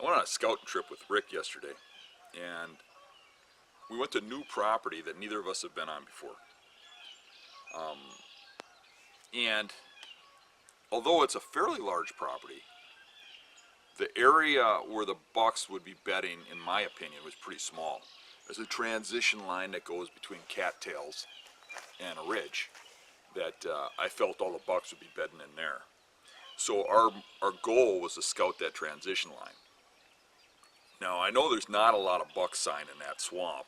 went on a scouting trip with Rick yesterday, and we went to new property that neither of us have been on before. And although it's a fairly large property, the area where the bucks would be bedding, in my opinion, was pretty small. There's a transition line that goes between cattails and a ridge that I felt all the bucks would be bedding in there. So our goal was to scout that transition line. Now I know there's not a lot of buck sign in that swamp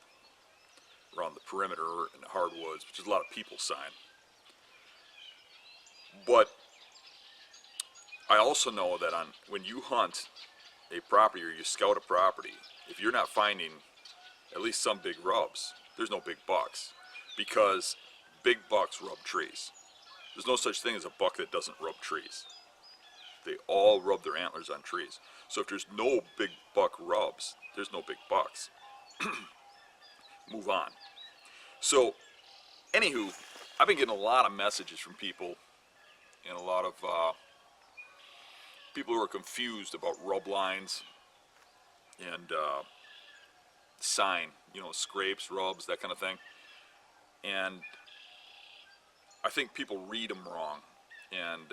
around the perimeter and the hardwoods, which is a lot of people sign. But I also know that when you hunt a property or you scout a property, if you're not finding at least some big rubs, there's no big bucks, because big bucks rub trees. There's no such thing as a buck that doesn't rub trees. They all rub their antlers on trees. So if there's no big buck rubs, there's no big bucks. Move on. So, anywho, I've been getting a lot of messages from people, and a lot of people who are confused about rub lines and sign, scrapes, rubs, that kind of thing. And I think people read them wrong. And,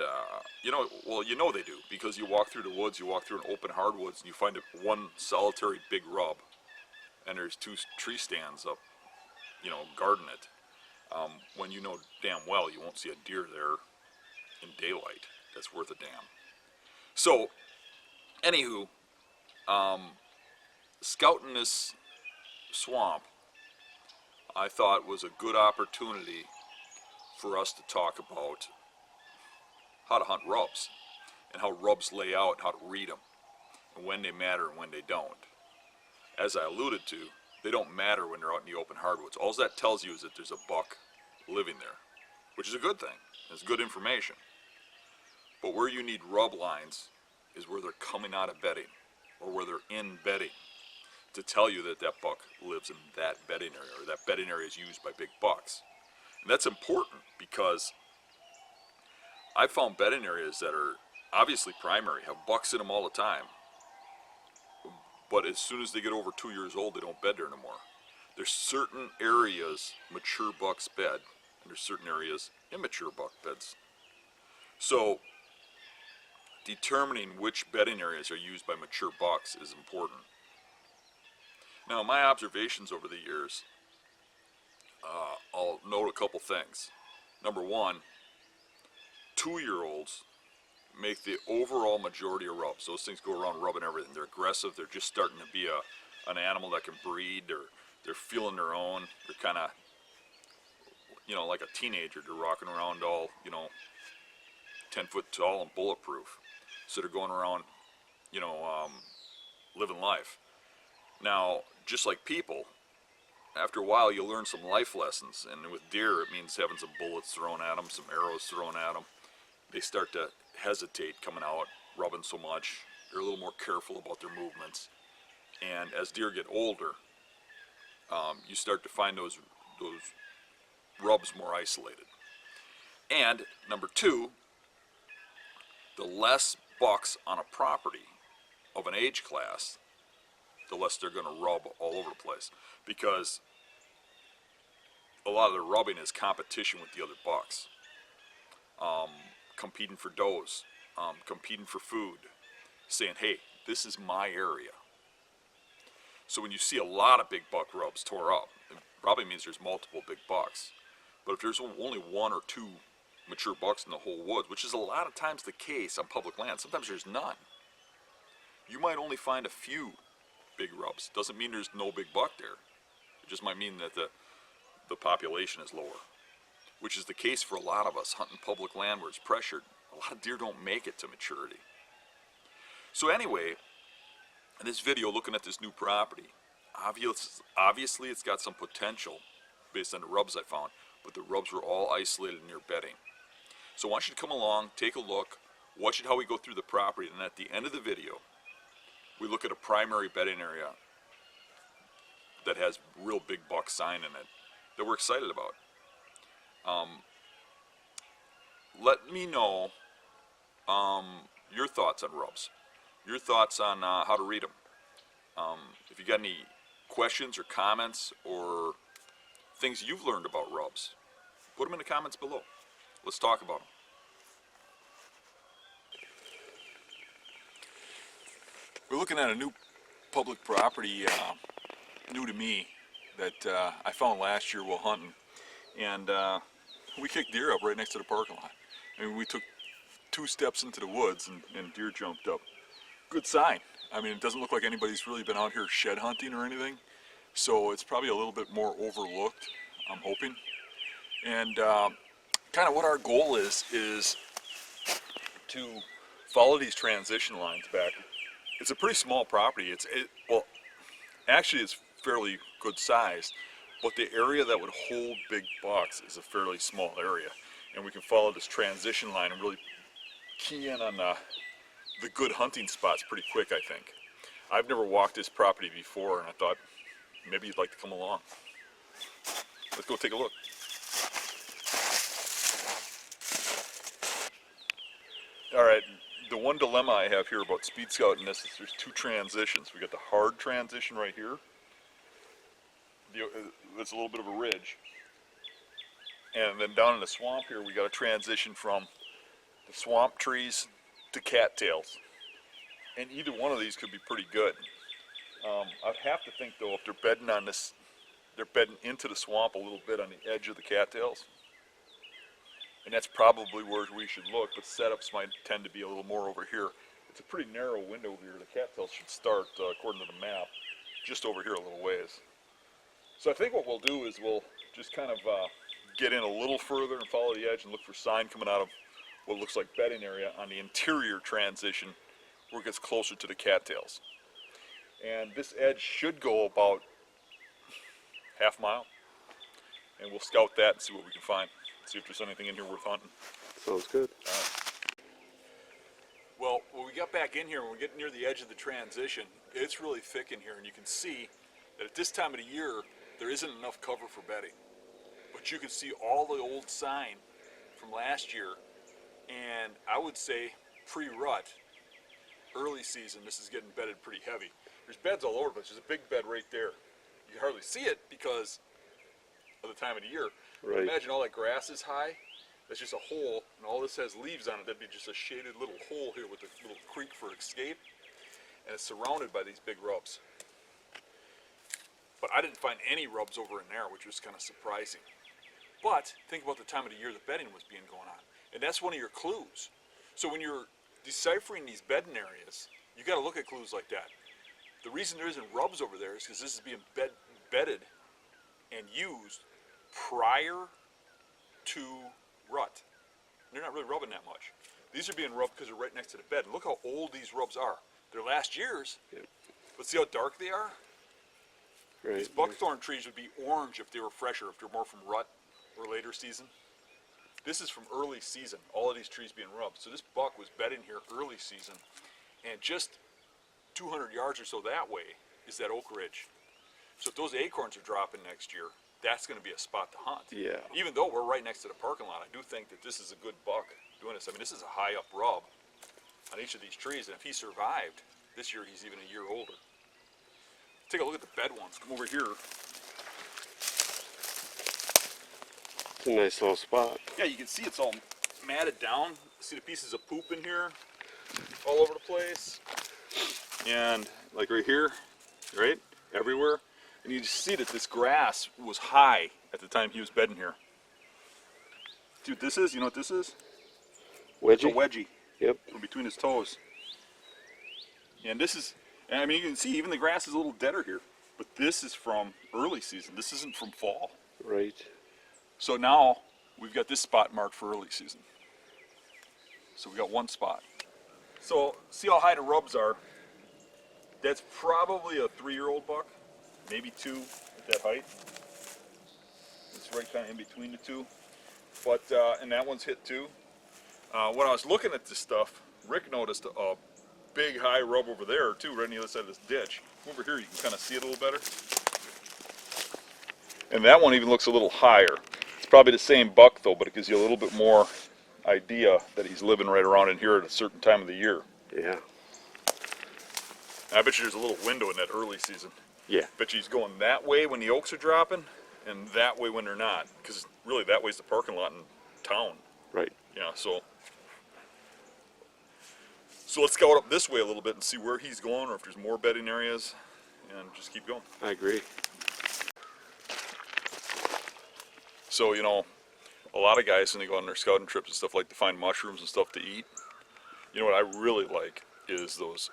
they do, because you walk through the woods, you walk through an open hardwoods, and you find one solitary big rub, and there's two tree stands up, guarding it, when you know damn well you won't see a deer there in daylight that's worth a damn. So, anywho, scouting this swamp, I thought was a good opportunity for us to talk about how to hunt rubs, and how rubs lay out, how to read them, and when they matter and when they don't. As I alluded to, they don't matter when they're out in the open hardwoods. All that tells you is that there's a buck living there, which is a good thing. It's good information. But where you need rub lines is where they're coming out of bedding, or where they're in bedding, to tell you that that buck lives in that bedding area, or that bedding area is used by big bucks. And that's important, because I found bedding areas that are obviously primary, have bucks in them all the time, but as soon as they get over 2 years old, they don't bed there no more. There's certain areas mature bucks bed, and there's certain areas immature buck beds. So determining which bedding areas are used by mature bucks is important. Now, my observations over the years, I'll note a couple things. Number one, 2-year-olds make the overall majority of rubs. Those things go around rubbing everything. They're aggressive. They're just starting to be an animal that can breed. They're feeling their own. They're kind of, like a teenager. They're rocking around all, 10 foot tall and bulletproof. So they're going around, living life. Now, just like people, after a while you learn some life lessons. And with deer, it means having some bullets thrown at them, some arrows thrown at them. They start to hesitate coming out, rubbing so much. They're a little more careful about their movements. And as deer get older, you start to find those rubs more isolated. And number two, the less bucks on a property of an age class, the less they're going to rub all over the place. Because a lot of the rubbing is competition with the other bucks. Competing for does, competing for food, saying, hey, this is my area. So when you see a lot of big buck rubs tore up, it probably means there's multiple big bucks. But if there's only 1 or 2 mature bucks in the whole woods, which is a lot of times the case on public land, sometimes there's none. You might only find a few big rubs. Doesn't mean there's no big buck there. It just might mean that the population is lower, which is the case for a lot of us hunting public land where it's pressured. A lot of deer don't make it to maturity. So anyway, in this video, looking at this new property, obviously it's got some potential based on the rubs I found, but the rubs were all isolated near bedding. So I want you to come along, take a look, watch it how we go through the property, and at the end of the video, we look at a primary bedding area that has real big buck sign in it that we're excited about. Let me know your thoughts on rubs. your thoughts on how to read them. If you got any questions or comments or things you've learned about rubs, put them in the comments below. Let's talk about them. We're looking at a new public property, new to me, that I found last year while hunting. And we kicked deer up right next to the parking lot. I mean, we took 2 steps into the woods and deer jumped up. Good sign. I mean, it doesn't look like anybody's really been out here shed hunting or anything. So it's probably a little bit more overlooked, I'm hoping. And kind of what our goal is to follow these transition lines back. It's a pretty small property. Well, actually it's fairly good size, but the area that would hold big bucks is a fairly small area. And we can follow this transition line and really key in on the good hunting spots pretty quick, I think. I've never walked this property before, and I thought maybe you'd like to come along. Let's go take a look. All right, the one dilemma I have here about Speed Scout in this is there's 2 transitions. We got the hard transition right here. It's a little bit of a ridge. And then down in the swamp here, we got a transition from the swamp trees to cattails. And either one of these could be pretty good. I'd have to think though, if they're bedding on this, they're bedding into the swamp a little bit on the edge of the cattails. And that's probably where we should look, but setups might tend to be a little more over here. It's a pretty narrow window here. The cattails should start, according to the map, just over here a little ways. So I think what we'll do is we'll just kind of get in a little further and follow the edge and look for sign coming out of what looks like bedding area on the interior transition where it gets closer to the cattails. And this edge should go about half mile, and we'll scout that and see what we can find. See if there's anything in here worth hunting. Sounds good. Well, when we got back in here, when we get near the edge of the transition, it's really thick in here, and you can see that at this time of the year, there isn't enough cover for bedding. But you can see all the old sign from last year, and I would say pre-rut, early season, this is getting bedded pretty heavy. There's beds all over, but there's a big bed right there. You can hardly see it because of the time of the year. Right. Imagine all that grass is high. That's just a hole, and all this has leaves on it. That'd be just a shaded little hole here with a little creek for escape, and it's surrounded by these big rubs. But I didn't find any rubs over in there, which was kind of surprising. But think about the time of the year the bedding was being going on, and that's one of your clues. So when you're deciphering these bedding areas, you got to look at clues like that. The reason there isn't rubs over there is because this is being bedded and used prior to rut. They're not really rubbing that much. These are being rubbed because they're right next to the bed. And look how old these rubs are. They're last year's, Yep. but see how dark they are? Right. These buckthorn trees would be orange if they were fresher, if they're more from rut or later season. This is from early season, all of these trees being rubbed. So this buck was bedding here early season, and just 200 yards or so that way is that oak ridge. So if those acorns are dropping next year, that's going to be a spot to hunt. Yeah. Even though we're right next to the parking lot, I do think that this is a good buck doing this. I mean, this is a high up rub on each of these trees, and if he survived, this year he's even a year older. Take a look at the bed ones. Come over here. It's a nice little spot. Yeah, you can see it's all matted down. See the pieces of poop in here all over the place. And like right here, right? Everywhere. And you just see that this grass was high at the time he was bedding here. Dude, this is, you know what this is? Wedgie? It's a wedgie. Yep. From between his toes. And this is, and I mean, you can see even the grass is a little deader here. But this is from early season. This isn't from fall. Right. So now we've got this spot marked for early season. So we got one spot. So see how high the rubs are? That's probably a 3-year-old buck, maybe 2 at that height. It's right kind of in between the two. But and that one's hit too. When I was looking at this stuff, Rick noticed a big high rub over there too, right on the other side of this ditch. Over here you can kind of see it a little better. And that one even looks a little higher. It's probably the same buck though, but it gives you a little bit more idea that he's living right around in here at a certain time of the year. Yeah. I bet you there's a little window in that early season. Yeah. Bet you he's going that way when the oaks are dropping, and that way when they're not. Because really, that way's the parking lot in town. Right. Yeah, so let's scout up this way a little bit and see where he's going, or if there's more bedding areas, and just keep going. I agree. So, you know, a lot of guys when they go on their scouting trips and stuff like to find mushrooms and stuff to eat. You know what I really like is those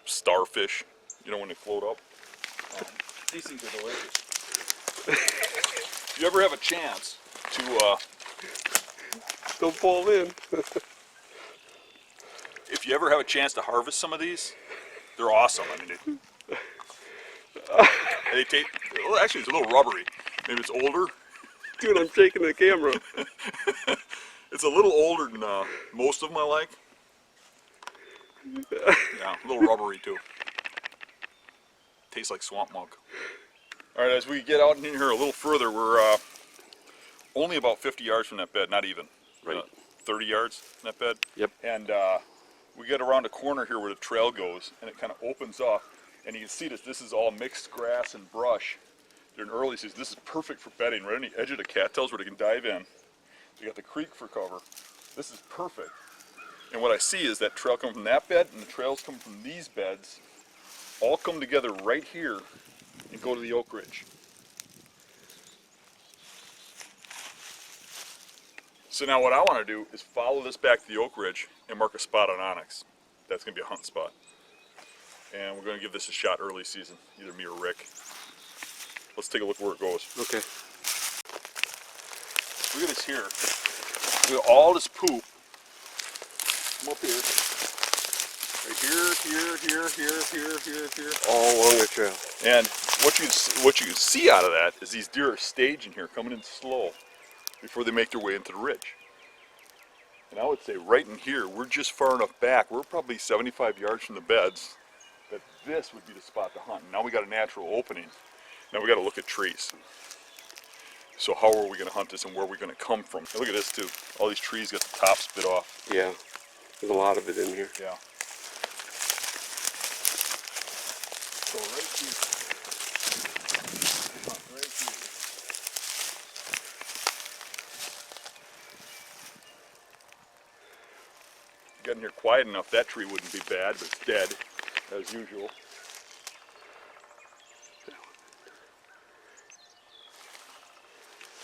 starfish. You know when they float up. These things are delicious. If you ever have a chance to, Don't fall in. if you ever have a chance to harvest some of these, they're awesome. I mean, they taste. Well, actually, it's a little rubbery. Maybe it's older. Dude, I'm shaking the camera. It's a little older than most of them I like. Yeah, a little rubbery too. Tastes like swamp mug. All right, as we get out in here a little further, we're only about 50 yards from that bed, not even. Right. 30 yards from that bed. Yep. And we get around a corner here where the trail goes, and it kind of opens up, and you can see this. This is all mixed grass and brush. During early season, this is perfect for bedding, right on the edge of the cattails where they can dive in. You got the creek for cover. This is perfect. And what I see is that trail coming from that bed and the trails coming from these beds all come together right here and go to the Oak Ridge. So now what I want to do is follow this back to the Oak Ridge and mark a spot on onyx. That's going to be a hunt spot. And we're going to give this a shot early season, either me or Rick. Let's take a look where it goes. Okay. Look at this here. Look at all this poop. Come up here. Right here. All along the trail. And what you can see out of that is these deer are staging here, coming in slow before they make their way into the ridge. And I would say right in here, we're just far enough back. We're probably 75 yards from the beds that this would be the spot to hunt. Now we got a natural opening. Now we got to look at trees. So how are we going to hunt this and where are we going to come from? And look at this too. All these trees got the tops bit off. Yeah. There's a lot of it in here. Yeah. So right here. Right here. Getting here quiet enough, that tree wouldn't be bad, but it's dead, as usual.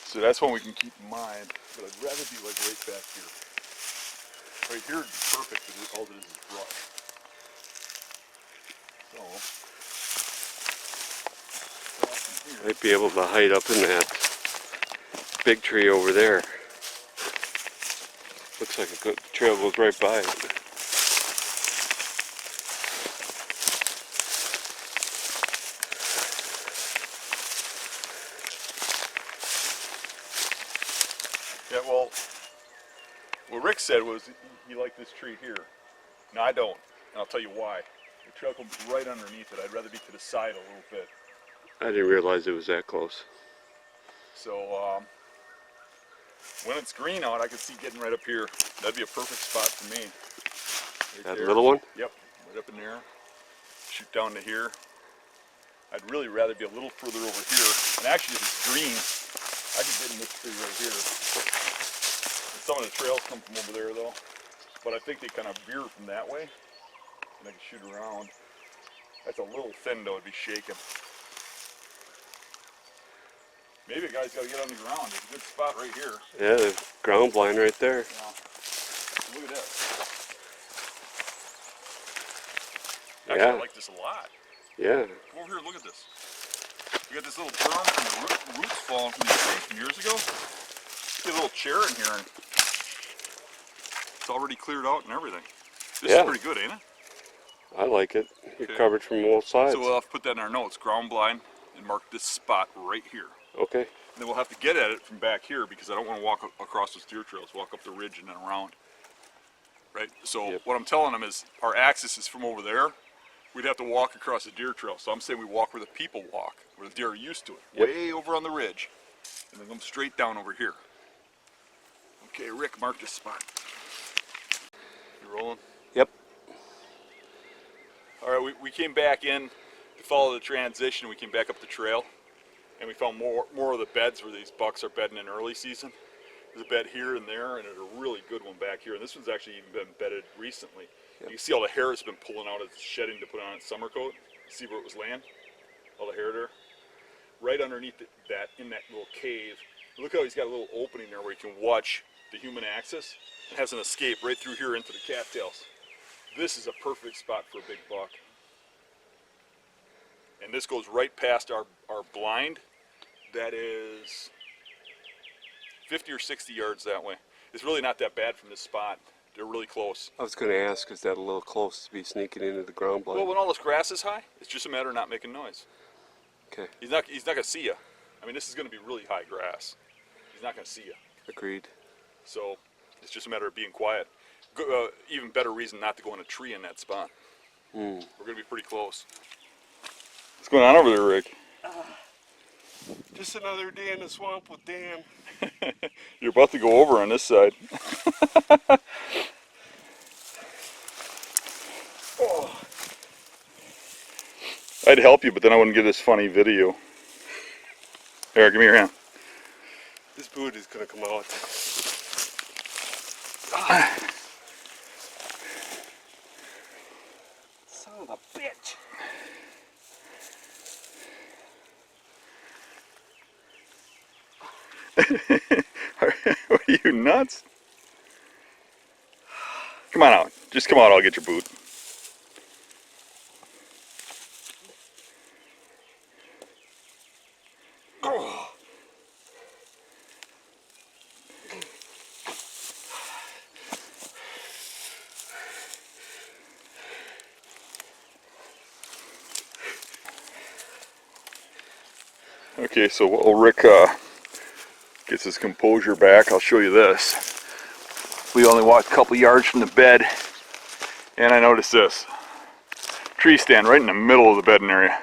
So that's one we can keep in mind, but I'd rather be like right back here. Right here would be perfect because all this is brush. So, Might be able to hide up in that big tree over there. Looks like a good trail goes right by it. yeah, well, what Rick said was he liked this tree here. No, I don't, and I'll tell you why. The trail comes right underneath it. I'd rather be to the side a little bit. I didn't realize it was that close. So, when it's green out, I can see getting right up here. That'd be a perfect spot for me. Right That there. little one? Yep, right up in there. Shoot down to here. I'd really rather be a little further over here. And actually, if it's green, I could get in this tree right here. And some of the trails come from over there, though. But I think they kind of veer from that way. And I can shoot around. That's a little thin, though. It'd be shaking. Maybe a guy's got to get on the ground. There's a good spot right here. Yeah, the ground blind right there. Yeah. Look at that. Actually, Yeah. I like this a lot. Yeah. Come over here and look at this. We got this little berm from the roots falling from these trees from years ago. Get a little chair in here and it's already cleared out and everything. This Yeah. is pretty good, ain't it? I like it. You're Okay. covered from both sides. So we'll have to put that in our notes, ground blind, and mark this spot right here. Okay. And then we'll have to get at it from back here because I don't want to walk across those deer trails, walk up the ridge and then around. Right? So Yep. what I'm telling them is our axis is from over there. We'd have to walk across the deer trail. So I'm saying we walk where the people walk, where the deer are used to it. Yep. Way over on the ridge. And then come straight down over here. Okay, Rick, mark this spot. You rolling? Yep. All right, we came back in to follow the transition. We came back up the trail, and we found more of the beds where these bucks are bedding in early season. There's a bed here and there, and a really good one back here. And this one's actually even been bedded recently. Yep. You can see all the hair has been pulling out as it's shedding to put on its summer coat. See where it was laying? All the hair there. Right underneath that, in that little cave. Look how he's got a little opening there where you can watch the human axis. It has an escape right through here into the cattails. This is a perfect spot for a big buck. And this goes right past our blind. That is 50 or 60 yards that way. It's really not that bad from this spot. They're really close. I was going to ask, is that a little close to be sneaking into the ground blind? Well, when all this grass is high, it's just a matter of not making noise. Okay. He's not going to see you. I mean, this is going to be really high grass. He's not going to see you. Agreed. So it's just a matter of being quiet. Even better reason not to go in a tree in that spot. We're going to be pretty close. What's going on over there, Rick? Just another day in the swamp with Dan. You're about to go over on this side. Oh. I'd help you, but then I wouldn't get this funny video. Here, give me your hand. This boot is going to come out. Son of a bitch. Are you nuts? Come on out. Just come out, I'll get your boot. Oh. Okay, so while Rick gets his composure back, I'll show you this. We only walked a couple yards from the bed, and I noticed this. Tree stand right in the middle of the bedding area.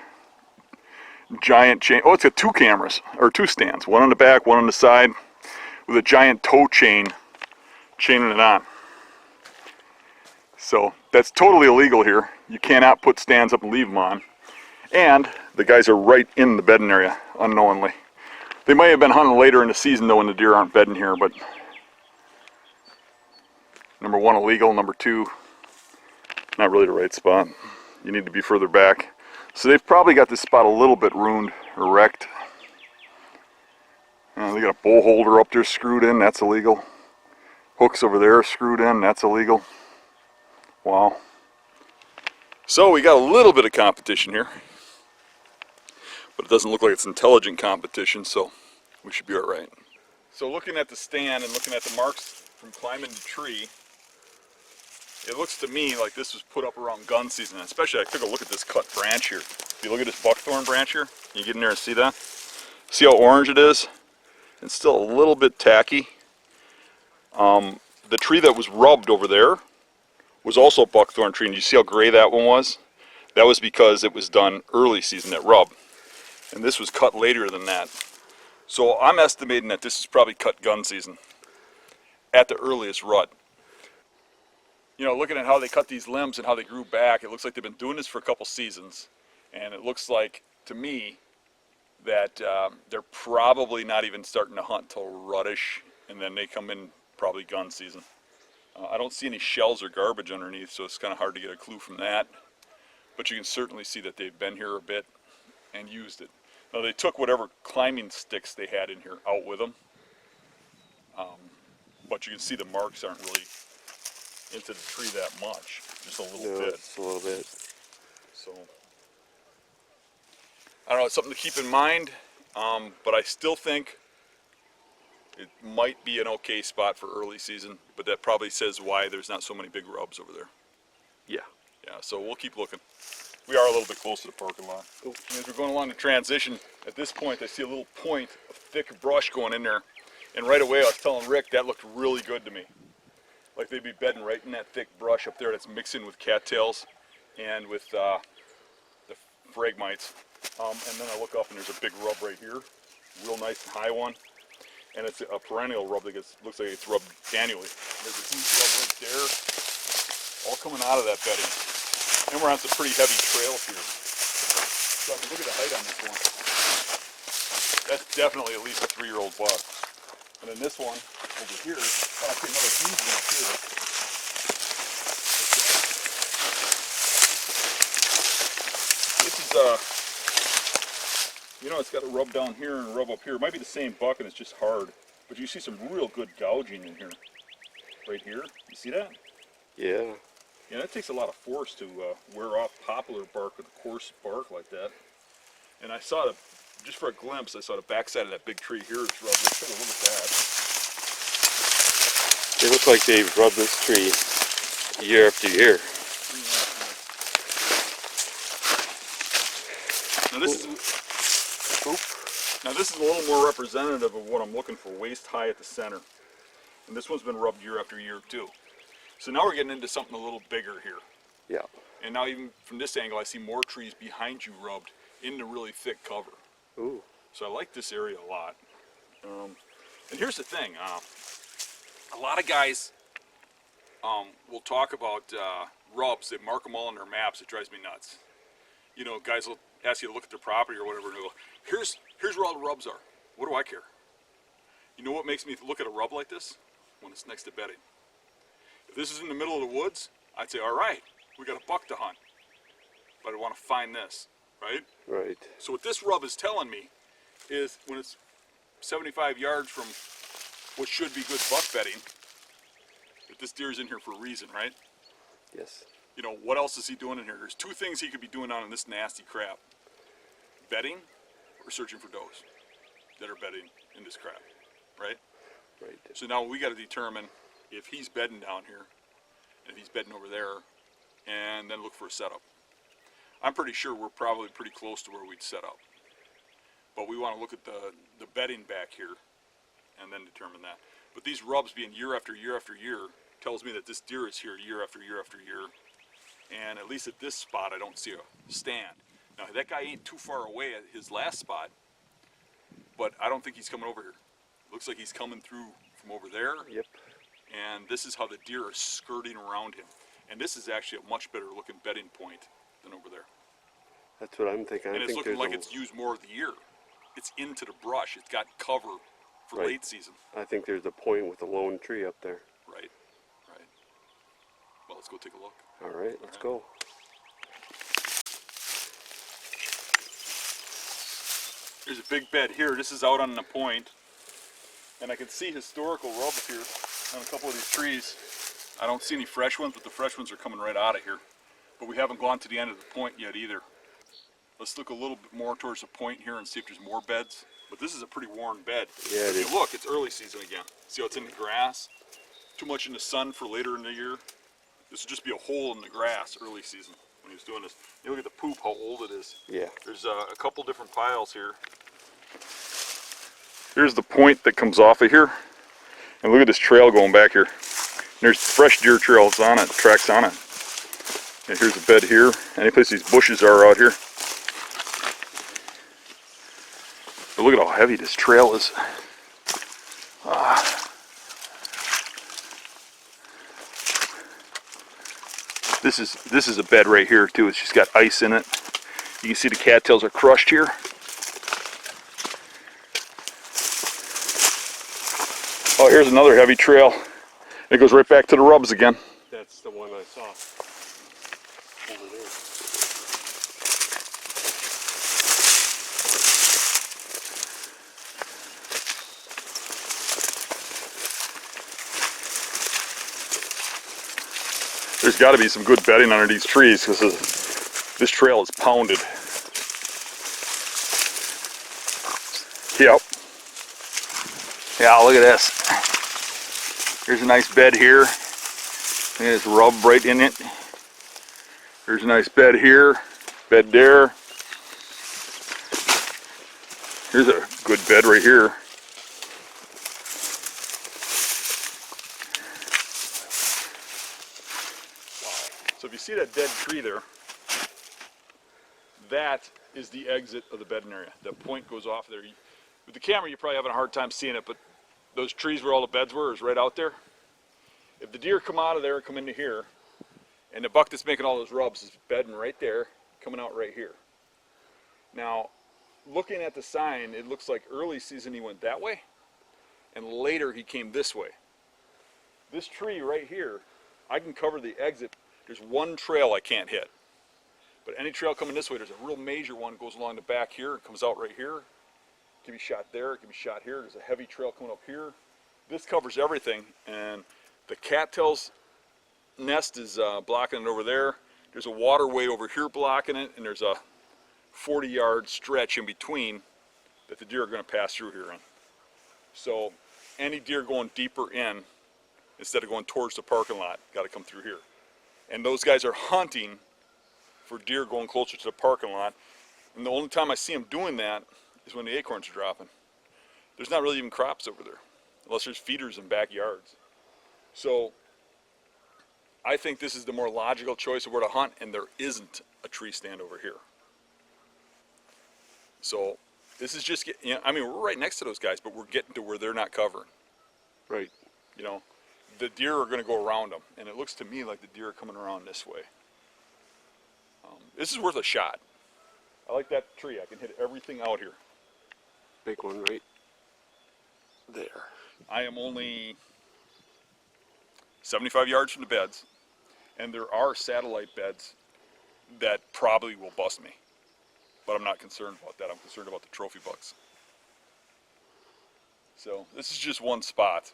Giant chain. Oh, it's got two cameras, or two stands. One on the back, one on the side, with a giant tow chain chaining it on. So that's totally illegal here. You cannot put stands up and leave them on. And the guys are right in the bedding area, unknowingly. They might have been hunting later in the season though when the deer aren't bedding here, but number one, illegal. Number two, not really the right spot. You need to be further back. So they've probably got this spot a little bit ruined or wrecked. They got a bowl holder up there screwed in, that's illegal. Hooks over there screwed in, that's illegal. Wow. So we got a little bit of competition here. But it doesn't look like it's intelligent competition, so we should be all right. So looking at the stand and looking at the marks from climbing the tree, it looks to me like this was put up around gun season. Especially, I took a look at this cut branch here. If you look at this buckthorn branch here, you get in there and see that? See how orange it is? It's still a little bit tacky. The tree that was rubbed over there was also a buckthorn tree, and you see how gray that one was? That was because it was done early season, that rub. And this was cut later than that. So I'm estimating that this is probably cut gun season at the earliest rut. You know, looking at how they cut these limbs and how they grew back, it looks like they've been doing this for a couple seasons. And it looks like, to me, that they're probably not even starting to hunt till ruttish, and then they come in probably gun season. I don't see any shells or garbage underneath, so it's kind of hard to get a clue from that. But you can certainly see that they've been here a bit and used it. Now they took whatever climbing sticks they had in here out with them, but you can see the marks aren't really into the tree that much, just a little bit. Just a little bit. So, I don't know, it's something to keep in mind, but I still think it might be an okay spot for early season, but that probably says why there's not so many big rubs over there. Yeah. Yeah, so we'll keep looking. We are a little bit close to the parking lot. And as we're going along the transition, at this point I see a little point of thick brush going in there. And right away I was telling Rick that looked really good to me. Like they'd be bedding right in that thick brush up there that's mixing with cattails and with the phragmites. And then I look up and there's a big rub right here. Real nice and high one. And it's a perennial rub that looks like it's rubbed annually. There's a huge rub right there. All coming out of that bedding. And we're on some pretty heavy trails here. So I mean, look at the height on this one. That's definitely at least a 3-year-old buck. And then this one over here, oh, I see another huge one too. This is you know, it's got a rub down here and a rub up here. It might be the same buck and it's just hard. But you see some real good gouging in here. Right here. You see that? Yeah. Yeah, that takes a lot of force to wear off poplar bark with a coarse bark like that. And I saw the, just for a glimpse, I saw the backside of that big tree here is rubbed. Let's take a look at that. They look like they've rubbed this tree year after year. 3.5 years. Now this is a little more representative of what I'm looking for, waist high at the center. And this one's been rubbed year after year too. So now we're getting into something a little bigger here. Yeah. And now even from this angle, I see more trees behind you rubbed into really thick cover. Ooh. So I like this area a lot. And here's the thing, a lot of guys will talk about rubs. They mark them all on their maps. It drives me nuts. You know, guys will ask you to look at their property or whatever and they'll go, here's where all the rubs are. What do I care? You know what makes me look at a rub like this? When it's next to bedding. If this is in the middle of the woods, I'd say, all right, we got a buck to hunt. But I want to find this, right? Right. So what this rub is telling me is when it's 75 yards from what should be good buck bedding, that this deer's in here for a reason, right? Yes. You know, what else is he doing in here? There's 2 things he could be doing on in this nasty crap. Bedding or searching for does that are bedding in this crap, right? Right. So now we got to determine if he's bedding down here, and if he's bedding over there, and then look for a setup. I'm pretty sure we're probably pretty close to where we'd set up. But we want to look at the bedding back here, and then determine that. But these rubs being year after year after year tells me that this deer is here year after year after year. And at least at this spot, I don't see a stand. Now that guy ain't too far away at his last spot, but I don't think he's coming over here. Looks like he's coming through from over there. Yep. And this is how the deer are skirting around him. And this is actually a much better looking bedding point than over there. That's what I'm thinking. And it's looking like it's used more of the year. It's into the brush. It's got cover for Right. late season. I think there's a point with a lone tree up there. Right, right. Well, let's go take a look. All right, let's go. There's a big bed here. This is out on the point. And I can see historical rubs here on a couple of these trees. I don't see any fresh ones, but the fresh ones are coming right out of here. But we haven't gone to the end of the point yet either. Let's look a little bit more towards the point here and see if there's more beds. But this is a pretty worn bed. Yeah, it if is. you look, it's early season again. See how it's in the grass? Too much in the sun for later in the year. This would just be a hole in the grass early season when he was doing this. You look at the poop, how old it is. Yeah. There's a couple different piles here. Here's the point that comes off of here. And look at this trail going back here. There's fresh deer trails on it, tracks on it. And here's a bed here. Any place these bushes are out here. But look at how heavy this trail is. This is a bed right here too. It's just got ice in it. You can see the cattails are crushed here. Oh, here's another heavy trail. It goes right back to the rubs again. That's the one I saw over there. There's got to be some good bedding under these trees because this trail is pounded. Yep. Yeah, look at this. Here's a nice bed here. There's rub right in it. Here's a nice bed here. Bed there. Here's a good bed right here. So if you see that dead tree there, that is the exit of the bedding area. The point goes off there. With the camera, you're probably having a hard time seeing it, but those trees where all the beds were is right out there. If the deer come out of there and come into here, And the buck that's making all those rubs is bedding right there, coming out right here. Now, looking at the sign, it looks like early season he went that way, and later he came this way. This tree right here, I can cover the exit. There's one trail I can't hit. But any trail coming this way, there's a real major one that goes along the back here, it comes out right here. Give me a shot there, give me a shot here. There's a heavy trail coming up here. This covers everything, and the cattail's nest is blocking it over there. There's a waterway over here blocking it, and there's a 40-yard stretch in between that the deer are going to pass through here in. So any deer going deeper in, instead of going towards the parking lot, got to come through here. And those guys are hunting for deer going closer to the parking lot. And the only time I see them doing that is when the acorns are dropping. There's not really even crops over there, unless there's feeders in backyards. So I think this is the more logical choice of where to hunt, and there isn't a tree stand over here. So this is just, you know, I mean, we're right next to those guys, but we're getting to where they're not covering. Right. You know, the deer are going to go around them, and it looks to me like the deer are coming around this way. This is worth a shot. I like that tree. I can hit everything out here. Big one right there. I am only 75 yards from the beds, and there are satellite beds that probably will bust me. But I'm not concerned about that. I'm concerned about the trophy bucks. So this is just one spot.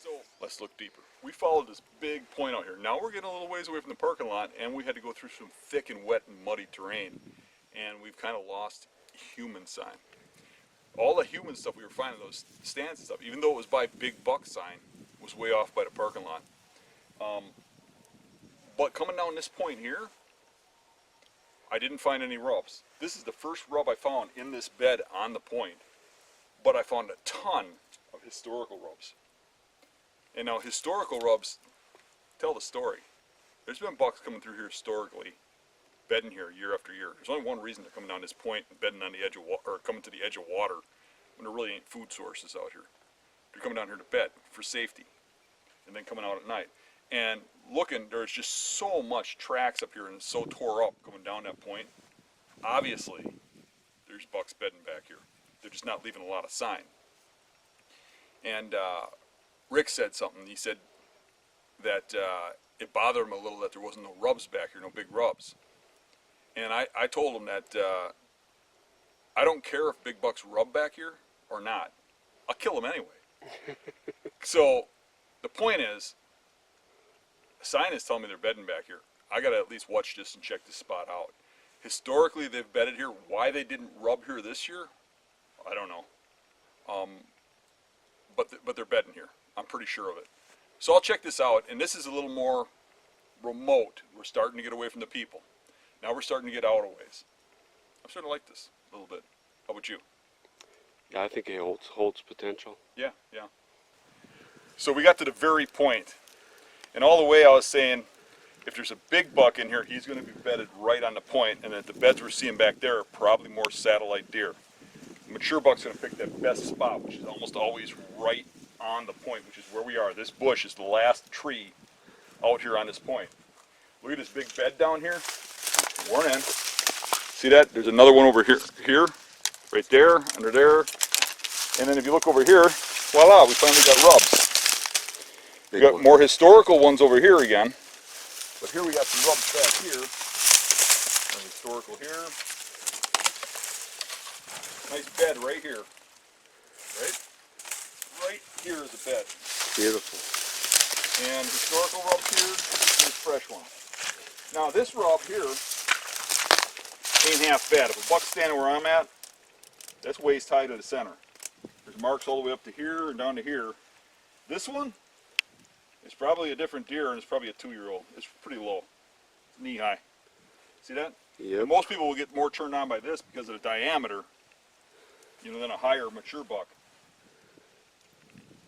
So let's look deeper. We followed this big point out here. Now we're getting a little ways away from the parking lot, and we had to go through some thick and wet and muddy terrain, and we've kind of lost human sign. All the human stuff we were finding, those stands and stuff, even though it was by big buck sign, was way off by the parking lot. But coming down this point here, I didn't find any rubs. This is the first rub I found in this bed on the point, but I found a ton of historical rubs. And now historical rubs tell the story. There's been bucks coming through here historically, bedding here year after year. There's only one reason they're coming down this point and bedding on the edge of or coming to the edge of water when there really ain't food sources out here. They're coming down here to bed for safety, and then coming out at night. And looking, there's just so much tracks up here and so tore up coming down that point. Obviously, there's bucks bedding back here. They're just not leaving a lot of sign. And Rick said something. He said that it bothered him a little that there wasn't no rubs back here, no big rubs. And I told him that I don't care if big bucks rub back here or not. I'll kill them anyway. So the point is, the sign is telling me they're bedding back here. I got to at least watch this and check this spot out. Historically, they've bedded here. Why they didn't rub here this year, I don't know. But they're bedding here. I'm pretty sure of it. So I'll check this out, and this is a little more remote. We're starting to get away from the people. Now we're starting to get out a ways. I'm starting to like this a little bit. How about you? Yeah, I think it holds potential. Yeah, yeah. So we got to the very point, and all the way I was saying, if there's a big buck in here, he's going to be bedded right on the point, and that the beds we're seeing back there are probably more satellite deer. The mature buck's going to pick that best spot, which is almost always right on the point, which is where we are. This bush is the last tree out here on this point. Look at this big bed down here. One in. See that? There's another one over here, right there, under there. And then if you look over here, voila, we finally got rubs. We got more historical ones over here again. But here we got some rubs back here. And historical here. Nice bed right here. Right? Right here is a bed. Beautiful. And historical rubs here, here's fresh one. Now this rub here ain't half bad. If a buck's standing where I'm at, that's waist high to the center. There's marks all the way up to here and down to here. This one is probably a different deer, and it's probably a 2-year-old. It's pretty low. It's knee high. See that? Yep. And most people will get more turned on by this because of the diameter, you know, than a higher mature buck.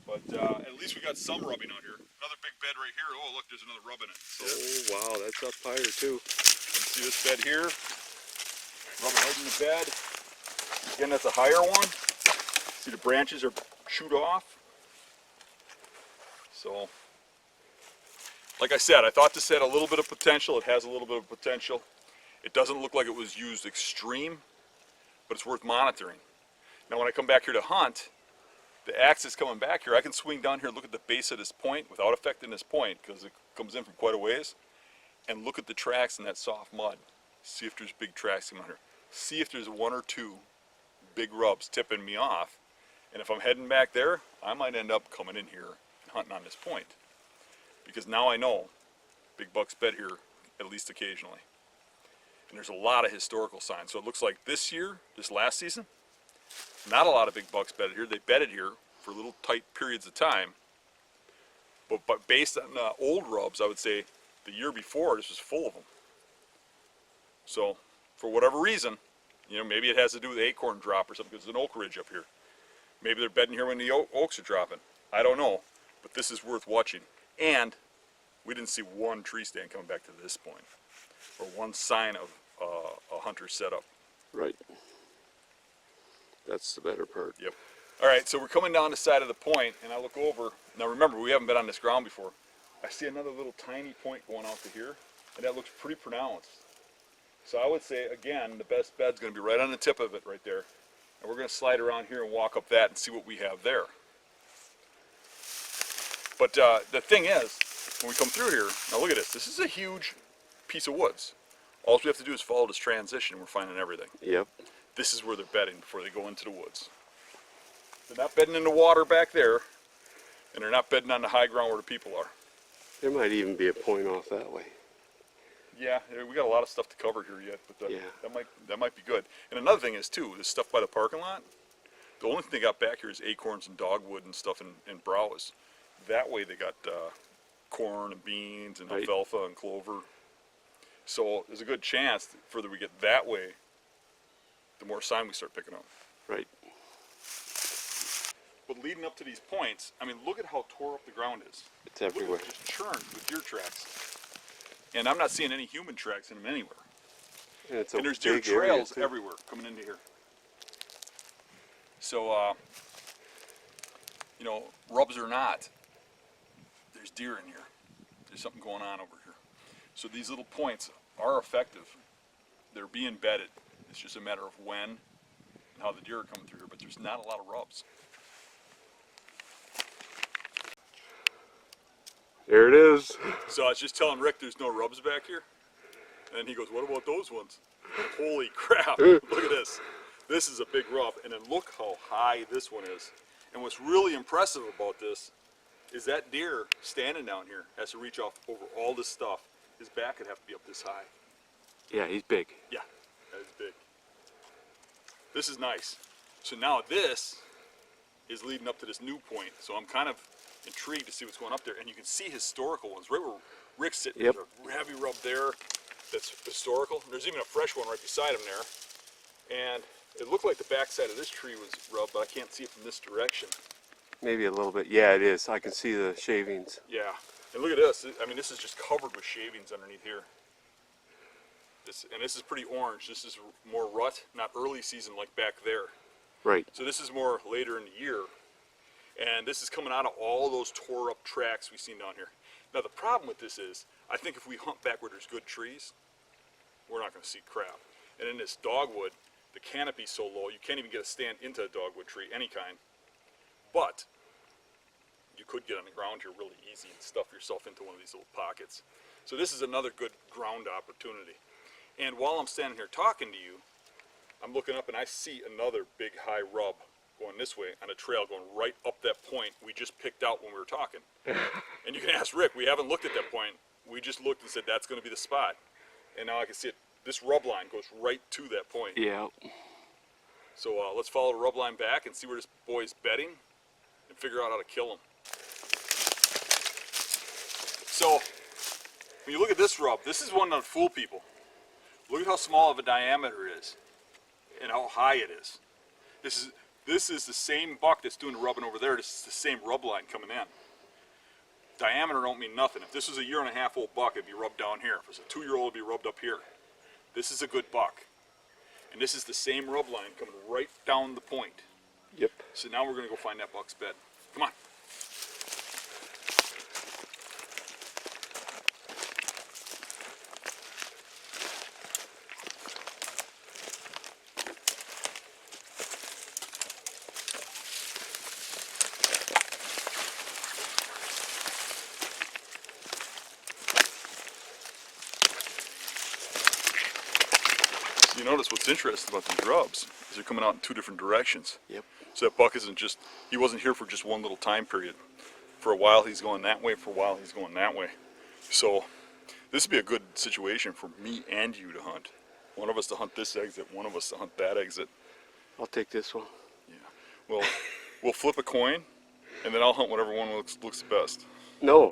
But at least we got some rubbing out here. Another big bed right here. Oh, look, there's another rub in it. Oh, wow, that's up higher too. You see this bed here? Rubbing right in the bed. Again, that's a higher one. See the branches are chewed off. So, like I said, I thought this had a little bit of potential. It has a little bit of potential. It doesn't look like it was used extreme, but it's worth monitoring. Now when I come back here to hunt, the axis coming back here, I can swing down here, look at the base of this point without affecting this point because it comes in from quite a ways, and look at the tracks in that soft mud. See if there's big tracks coming here. See if there's one or two big rubs tipping me off. And if I'm heading back there, I might end up coming in here and hunting on this point. Because now I know big bucks bed here at least occasionally. And there's a lot of historical signs. So it looks like this year, this last season, not a lot of big bucks bedded here. They bedded here for little tight periods of time. But based on old rubs, I would say the year before, this was full of them. So for whatever reason, you know, maybe it has to do with the acorn drop or something because there's an oak ridge up here. Maybe they're bedding here when the oaks are dropping. I don't know, but this is worth watching. And we didn't see one tree stand coming back to this point, or one sign of a hunter setup. Right. That's the better part. Yep. All right, so we're coming down the side of the point, and I look over. Now remember, we haven't been on this ground before. I see another little tiny point going out to here, and that looks pretty pronounced. So I would say, again, the best bed's going to be right on the tip of it right there. And we're going to slide around here and walk up that and see what we have there. But the thing is, when we come through here, now look at this. This is a huge piece of woods. All we have to do is follow this transition, and we're finding everything. Yep. This is where they're bedding before they go into the woods. They're not bedding in the water back there, and they're not bedding on the high ground where the people are. There might even be a point off that way. Yeah, we got a lot of stuff to cover here yet, but Yeah. that might be good. And another thing is too, this stuff by the parking lot. The only thing they got back here is acorns and dogwood and stuff and browse. That way they got corn and beans and Right. alfalfa and clover. So there's a good chance the further we get that way, the more sign we start picking up. Right. But leading up to these points, I mean, look at how tore up the ground is. It's everywhere. Look at it, just churned with deer tracks. And I'm not seeing any human tracks in them anywhere. And, it's a And there's deer big area, trails too. everywhere coming into here. So, you know, rubs or not, there's deer in here. There's something going on over here. So these little points are effective. They're being bedded. It's just a matter of when and how the deer are coming through here, but there's not a lot of rubs. There it is. So I was just telling Rick there's no rubs back here. And he goes, what about those ones? Holy crap, look at this. This is a big rub, and then look how high this one is. And what's really impressive about this is that deer standing down here has to reach off over all this stuff. His back would have to be up this high. Yeah, he's big. Yeah, that is big. This is nice. So now this is leading up to this new point. So I'm kind of intrigued to see what's going up there. And you can see historical ones. Right where Rick's sitting, Yep. there's a heavy rub there that's historical. And there's even a fresh one right beside him there. And it looked like the backside of this tree was rubbed, but I can't see it from this direction. Maybe a little bit. Yeah, it is. I can see the shavings. Yeah. And look at this. I mean, this is just covered with shavings underneath here. This is pretty orange. This is more rut, not early season like back there. Right. So this is more later in the year. And this is coming out of all those tore up tracks we've seen down here. Now the problem with this is, I think if we hunt back where there's good trees, we're not going to see crap. And in this dogwood, the canopy's so low, you can't even get a stand into a dogwood tree, any kind. But you could get on the ground here really easy and stuff yourself into one of these little pockets. So this is another good ground opportunity. And while I'm standing here talking to you, I'm looking up and I see another big high rub going this way on a trail going right up that point we just picked out when we were talking. And you can ask Rick, we haven't looked at that point. We just looked and said that's going to be the spot. And now I can see it. This rub line goes right to that point. Yeah. So let's follow the rub line back and see where this boy's bedding and figure out how to kill him. So when you look at this rub, this is one that'll fool people. Look at how small of a diameter it is and how high it is. This is the same buck that's doing the rubbing over there. This is the same rub line coming in. Diameter don't mean nothing. If this was a 1.5-year-old buck, it'd be rubbed down here. If it's a 2-year-old, it'd be rubbed up here. This is a good buck. And this is the same rub line coming right down the point. Yep. So now we're going to go find that buck's bed. Come on. You notice what's interesting about these rubs is they're coming out in two different directions. Yep. So that buck isn't just, he wasn't here for just one little time period. For a while he's going that way, for a while he's going that way. So this would be a good situation for me and you to hunt. One of us to hunt this exit, one of us to hunt that exit. I'll take this one. Yeah. Well, we'll flip a coin, and then I'll hunt whatever one looks the best. No.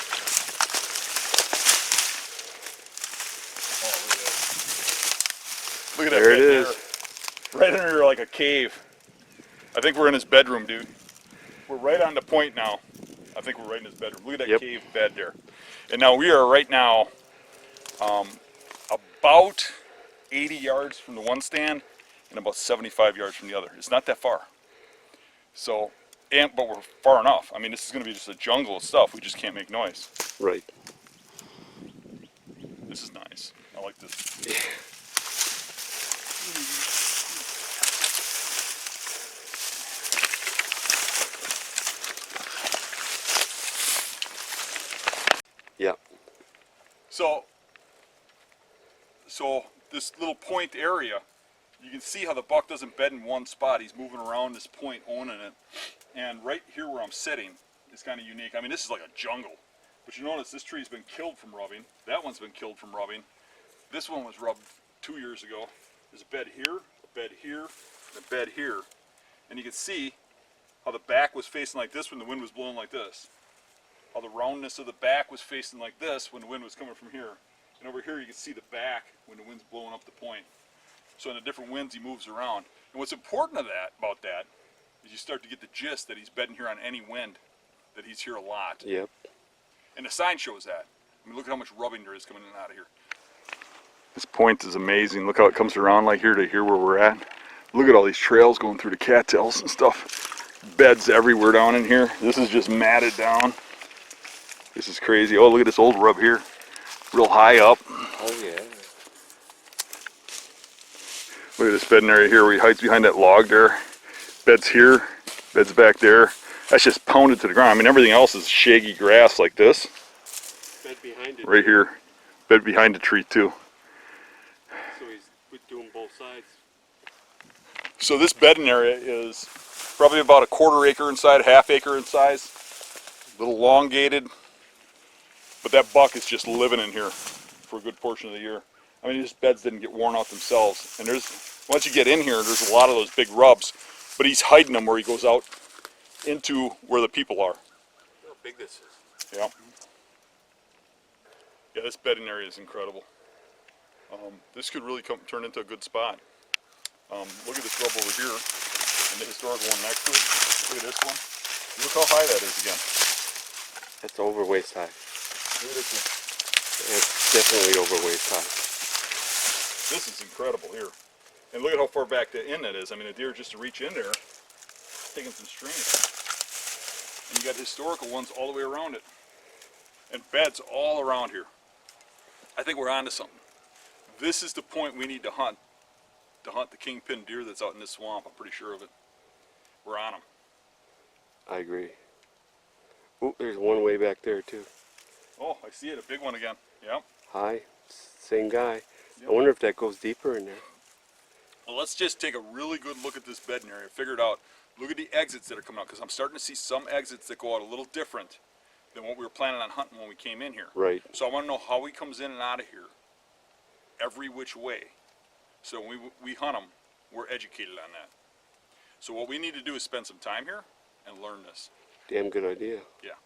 Oh, look at that. Look at that. There it bed is. there. Right under like a cave. I think we're in his bedroom, dude. We're right on the point now. I think we're right in his bedroom. Look at that Yep. cave bed there. And now we are right now about 80 yards from the one stand and about 75 yards from the other. It's not that far. So, but we're far enough. I mean, this is going to be just a jungle of stuff. We just can't make noise. Right. This is nice. I like this. Yeah. So this little point area, you can see how the buck doesn't bed in one spot. He's moving around this point, owning it. And right here where I'm sitting is kind of unique. I mean, this is like a jungle. But you notice this tree's been killed from rubbing. That one's been killed from rubbing. This one was rubbed 2 years ago. There's a bed here, a bed here, and a bed here. And you can see how the back was facing like this when the wind was blowing like this. How the roundness of the back was facing like this when the wind was coming from here. And over here you can see the back when the wind's blowing up the point. So in the different winds he moves around. And what's important about that is you start to get the gist that he's bedding here on any wind, that he's here a lot. Yep. And the sign shows that. I mean, look at how much rubbing there is coming in and out of here. This point is amazing. Look how it comes around like here to here where we're at. Look at all these trails going through the cattails and stuff. Beds everywhere down in here. This is just matted down. This is crazy. Oh, look at this old rub here. Real high up. Oh yeah. Look at this bedding area here where he hides behind that log there. Beds here, beds back there. That's just pounded to the ground. I mean, everything else is shaggy grass like this. Bed behind it. Right here. Bed behind the tree too. So he's doing both sides. So this bedding area is probably about a 1/4 acre inside, 1/2 acre in size. A little elongated. But that buck is just living in here for a good portion of the year. I mean, these beds didn't get worn out themselves. And once you get in here, there's a lot of those big rubs. But he's hiding them where he goes out into where the people are. Look how big this is. Yeah. Yeah, this bedding area is incredible. This could really turn into a good spot. Look at this rub over here and the historical one next to it. Look at this one. Look how high that is again. That's over waist high. Look at this one. It's definitely over waist high. This is incredible here. And look at how far back the in that is. I mean, a deer just to reach in there, taking some strain. And you got historical ones all the way around it. And beds all around here. I think we're onto something. This is the point we need to hunt the kingpin deer that's out in this swamp. I'm pretty sure of it. We're on them. I agree. Oh, there's one way back there too. Oh, I see it, a big one again. Yeah. High, same guy. Yep. I wonder if that goes deeper in there. Well, let's just take a really good look at this bedding area. Figure it out. Look at the exits that are coming out, because I'm starting to see some exits that go out a little different than what we were planning on hunting when we came in here. Right. So I want to know how he comes in and out of here, every which way. So when we hunt them, we're educated on that. So what we need to do is spend some time here and learn this. Damn good idea. Yeah.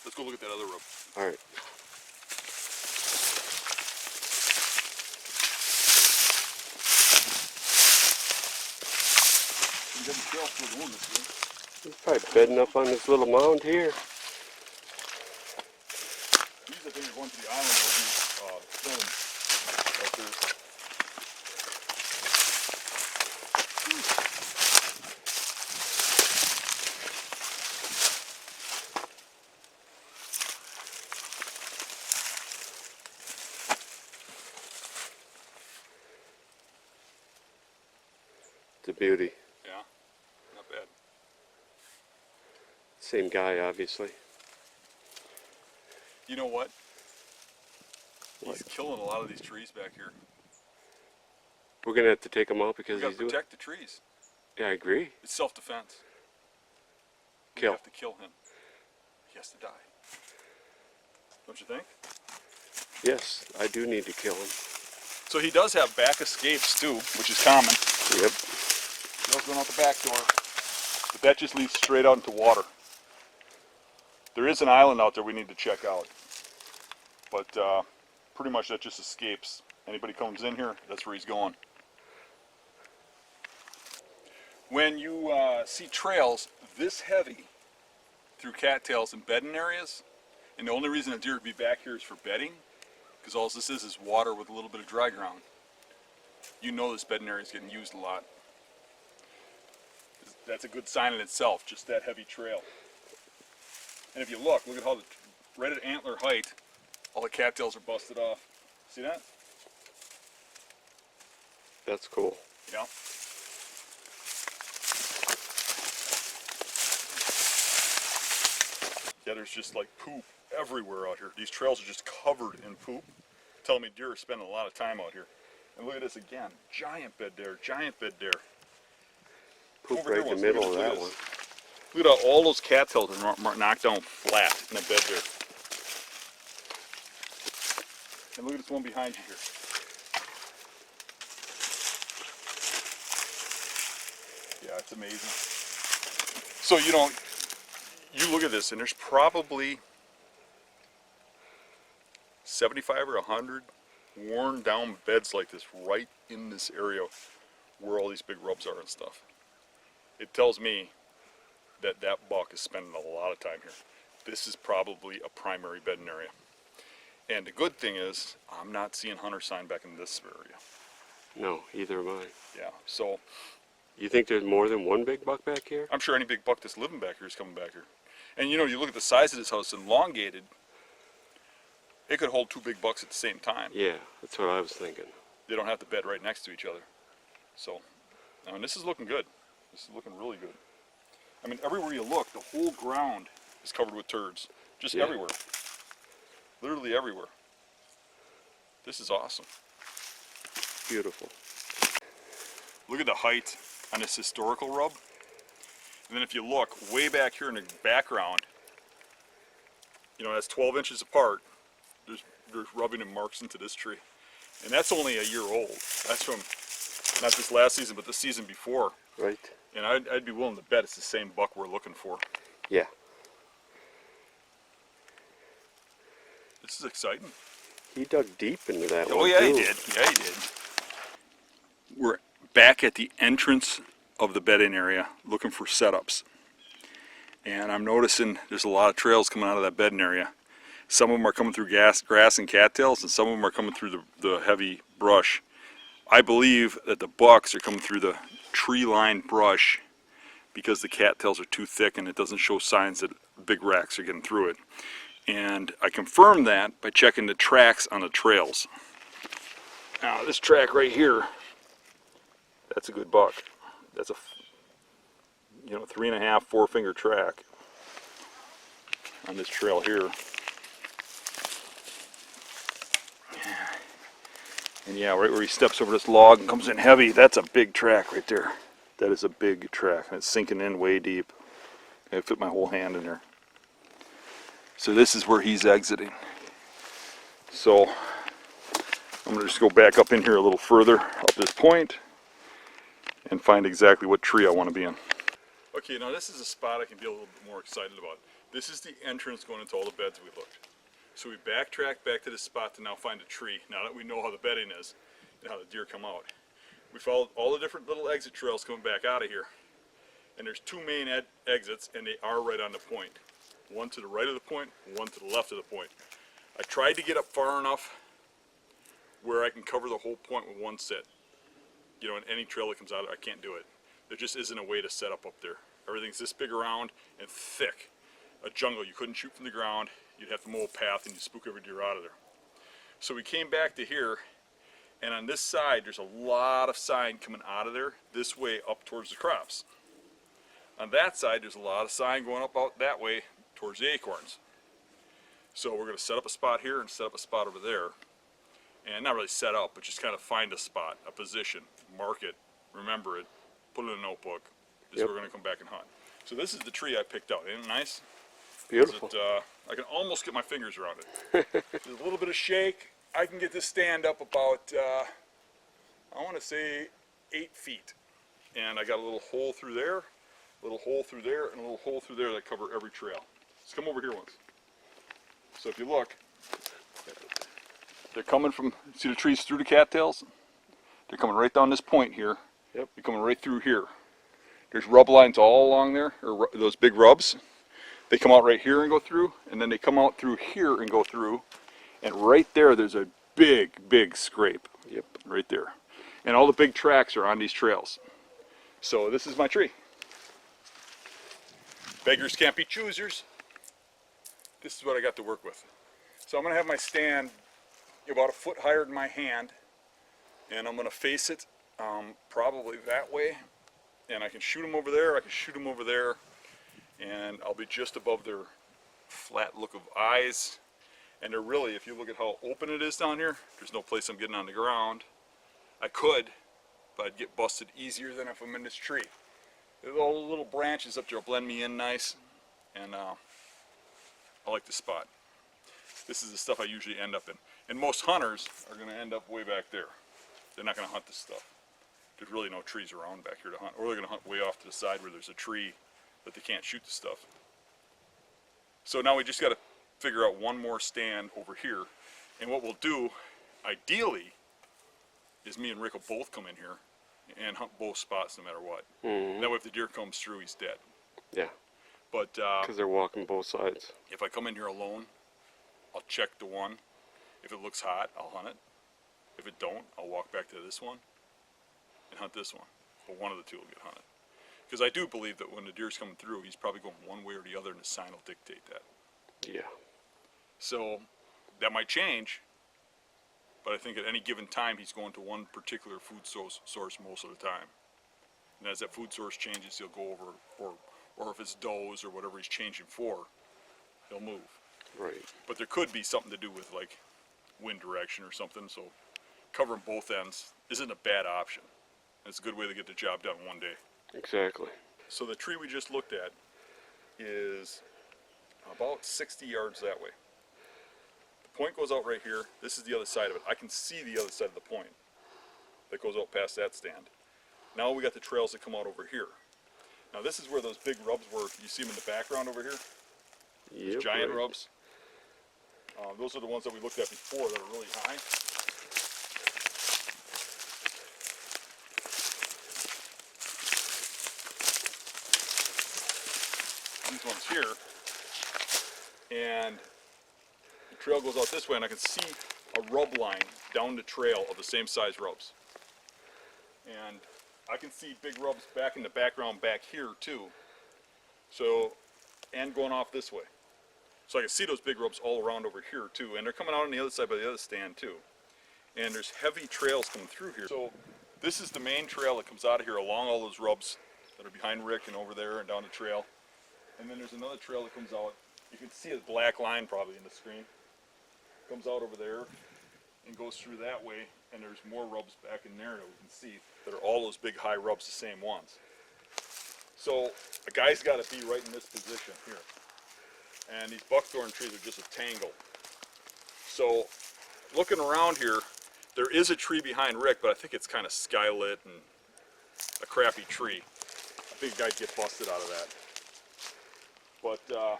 Let's go look at that other rope. All right. You got the trail still going this way. He's probably bedding up on this little mound here. These I think are going to the island where he's filmed right there. It's a beauty. Yeah, not bad. Same guy, obviously. You know what? He's killing a lot of these trees back here. We're gonna have to take him out We because gotta he's doing. protect the trees. Yeah, I agree. It's self-defense. We Kill. have to kill him. He has to die. Don't you think? Yes, I do need to kill him. So he does have back escapes too, which is common. Yep. He goes going out the back door. But that just leads straight out into water. There is an island out there we need to check out. But pretty much that just escapes. Anybody comes in here, that's where he's going. When you see trails this heavy through cattails and bedding areas, and the only reason a deer would be back here is for bedding, because all this is water with a little bit of dry ground. You know this bedding area is getting used a lot. That's a good sign in itself, just that heavy trail. And if you look at how right at antler height, all the cattails are busted off. See that? That's cool. Yeah. Yeah, there's just like poop everywhere out here. These trails are just covered in poop. Telling me deer are spending a lot of time out here. And look at this again. Giant bed there, giant bed there. Poop Over right here in the once. middle Look of at that this. one. Look at how all those cattails are knocked down flat in the bed there. And look at this one behind you here. Yeah, it's amazing. So, you know, you look at this and there's probably 75 or 100 worn down beds like this right in this area where all these big rubs are and stuff. It tells me that that buck is spending a lot of time here. This is probably a primary bedding area. And the good thing is, I'm not seeing hunter sign back in this area. No, either am I. Yeah, so You think there's more than one big buck back here? I'm sure any big buck that's living back here is coming back here. And you know, you look at the size of this house, elongated, it could hold two big bucks at the same time. Yeah, that's what I was thinking. They don't have to bed right next to each other. So, I mean, this is looking good. This is looking really good. I mean, everywhere you look, the whole ground is covered with turds. Just Yeah. everywhere. Literally everywhere. This is awesome. Beautiful. Look at the height on this historical rub. And then if you look way back here in the background, you know, that's 12 inches apart. There's rubbing and marks into this tree. And that's only a year old. That's from not this last season, but the season before. Right? And I'd be willing to bet it's the same buck we're looking for. Yeah. This is exciting. He dug deep into that one. Oh yeah, he too. did. Yeah, he did. We're back at the entrance of the bedding area looking for setups. And I'm noticing there's a lot of trails coming out of that bedding area. Some of them are coming through grass and cattails, and some of them are coming through the heavy brush. I believe that the bucks are coming through the tree-lined brush because the cattails are too thick and it doesn't show signs that big racks are getting through it. And I confirmed that by checking the tracks on the trails. Now this track right here, that's a good buck. That's a, 3.5, 4 finger track on this trail here. And yeah, right where he steps over this log and comes in heavy, that's a big track right there. That is a big track, and it's sinking in way deep. I fit my whole hand in there. So this is where he's exiting. So I'm gonna just go back up in here a little further, up this point, and find exactly what tree I want to be in. Okay, now this is a spot I can be a little bit more excited about. This is the entrance going into all the beds we looked. So we backtrack back to this spot to now find a tree, now that we know how the bedding is and how the deer come out. We followed all the different little exit trails coming back out of here. And there's two main exits, and they are right on the point. One to the right of the point, one to the left of the point. I tried to get up far enough where I can cover the whole point with one sit. You know, in any trail that comes out, I can't do it. There just isn't a way to set up there. Everything's this big around and thick. A jungle, you couldn't shoot from the ground. You'd have to mow a path and you'd spook every deer out of there. So we came back to here, and on this side, there's a lot of sign coming out of there, this way up towards the crops. On that side, there's a lot of sign going up out that way towards the acorns. So we're going to set up a spot here and set up a spot over there. and not really set up, but just kind of find a spot, a position, mark it, remember it, put it in a notebook. This is Yep. where we're going to come back and hunt. So this is the tree I picked out. Isn't it nice? Beautiful. Is it, I can almost get my fingers around it. There's a little bit of shake. I can get this stand up about, I want to say 8 feet. And I got a little hole through there, a little hole through there, and a little hole through there that cover every trail. Let's come over here once. So if you look, they're coming from, see the trees through the cattails? They're coming right down this point here. Yep. They're coming right through here. There's rub lines all along there, or those big rubs. They come out right here and go through, and then they come out through here and go through. And right there, there's a big, big scrape. Yep. Right there. And all the big tracks are on these trails. So this is my tree. Beggars can't be choosers. This is what I got to work with. So I'm going to have my stand about a foot higher than my hand, and I'm going to face it probably that way, and I can shoot them over there, I can shoot them over there, and I'll be just above their flat look of eyes. And they're really, if you look at how open it is down here, there's no place I'm getting on the ground. I could, but I'd get busted easier than if I'm in this tree. There's all the little branches up there will blend me in nice, and I like the spot. This is the stuff I usually end up in. And most hunters are going to end up way back there. They're not going to hunt this stuff. There's really no trees around back here to hunt. Or they're going to hunt way off to the side where there's a tree that they can't shoot the stuff. So now we just got to figure out one more stand over here. And what we'll do, ideally, is me and Rick will both come in here and hunt both spots no matter what. Mm-hmm. That way if the deer comes through, he's dead. Yeah. But Because they're walking both sides. if I come in here alone, I'll check the one. If it looks hot, I'll hunt it. If it don't, I'll walk back to this one and hunt this one. But one of the two will get hunted. Because I do believe that when the deer's coming through, he's probably going one way or the other, and the sign will dictate that. Yeah. So that might change, but I think at any given time, he's going to one particular food source most of the time. And as that food source changes, he'll go over, or if it's does or whatever he's changing for, he'll move. Right. But there could be something to do with like wind direction or something, so covering both ends isn't a bad option. It's a good way to get the job done one day. Exactly. So the tree we just looked at is about 60 yards that way. The point goes out right here. This is the other side of it. I can see the other side of the point that goes out past that stand. Now we got the trails that come out over here. Now this is where those big rubs were. You see them in the background over here? Yep, Giant right. rubs. Those are the ones that we looked at before that are really high. These ones here. And the trail goes out this way, and I can see a rub line down the trail of the same size rubs. And I can see big rubs back in the background back here too. So, and going off this way. So I can see those big rubs all around over here too, and they're coming out on the other side by the other stand too. And there's heavy trails coming through here. So this is the main trail that comes out of here along all those rubs that are behind Rick and over there and down the trail. And then there's another trail that comes out. You can see a black line probably in the screen. Comes out over there and goes through that way, and there's more rubs back in there that we can see that are all those big high rubs, the same ones. So a guy's got to be right in this position here. And these buckthorn trees are just a tangle. So looking around here, there is a tree behind Rick, but I think it's kind of skylit and a crappy tree. I think a guy'd get busted out of that. But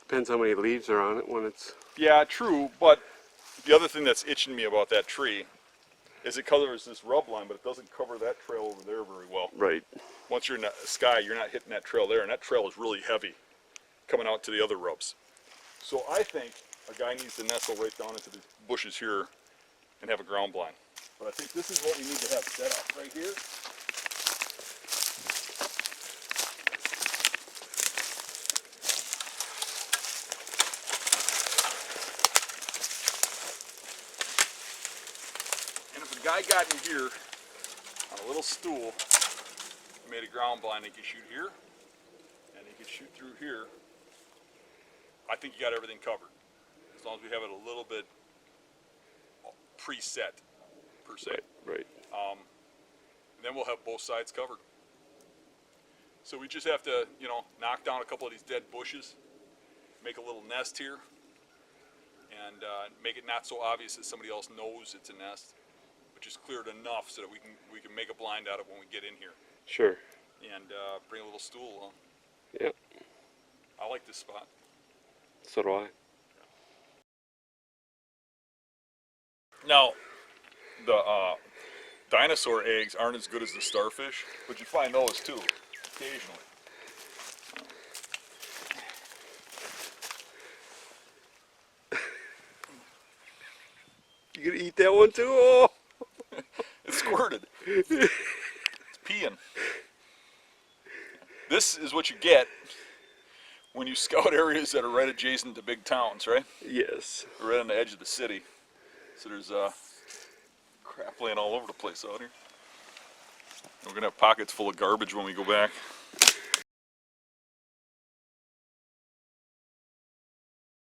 Depends how many leaves are on it when it's. yeah, true. But the other thing that's itching me about that tree is it covers this rub line, but it doesn't cover that trail over there very well. Right. Once you're in the sky, you're not hitting that trail there, and that trail is really heavy coming out to the other rubs. So I think a guy needs to nestle right down into the bushes here and have a ground blind. But I think this is what we need to have set up right here. And if a guy got in here on a little stool and made a ground blind, he could shoot here and he could shoot through here. I think you got everything covered. As long as we have it a little bit preset per se. Right. And then we'll have both sides covered. So we just have to, you know, knock down a couple of these dead bushes, make a little nest here, and make it not so obvious that somebody else knows it's a nest, but just clear it enough so that we can make a blind out of it when we get in here, Sure. and bring a little stool along. Yep. I like this spot. So do I. Now, the dinosaur eggs aren't as good as the starfish, but you find those too, occasionally. You gonna eat that one too? Oh. It squirted. It's peeing. This is what you get when you scout areas that are right adjacent to big towns, right? Yes. Right on the edge of the city. So there's crap laying all over the place out here. And we're gonna have pockets full of garbage when we go back.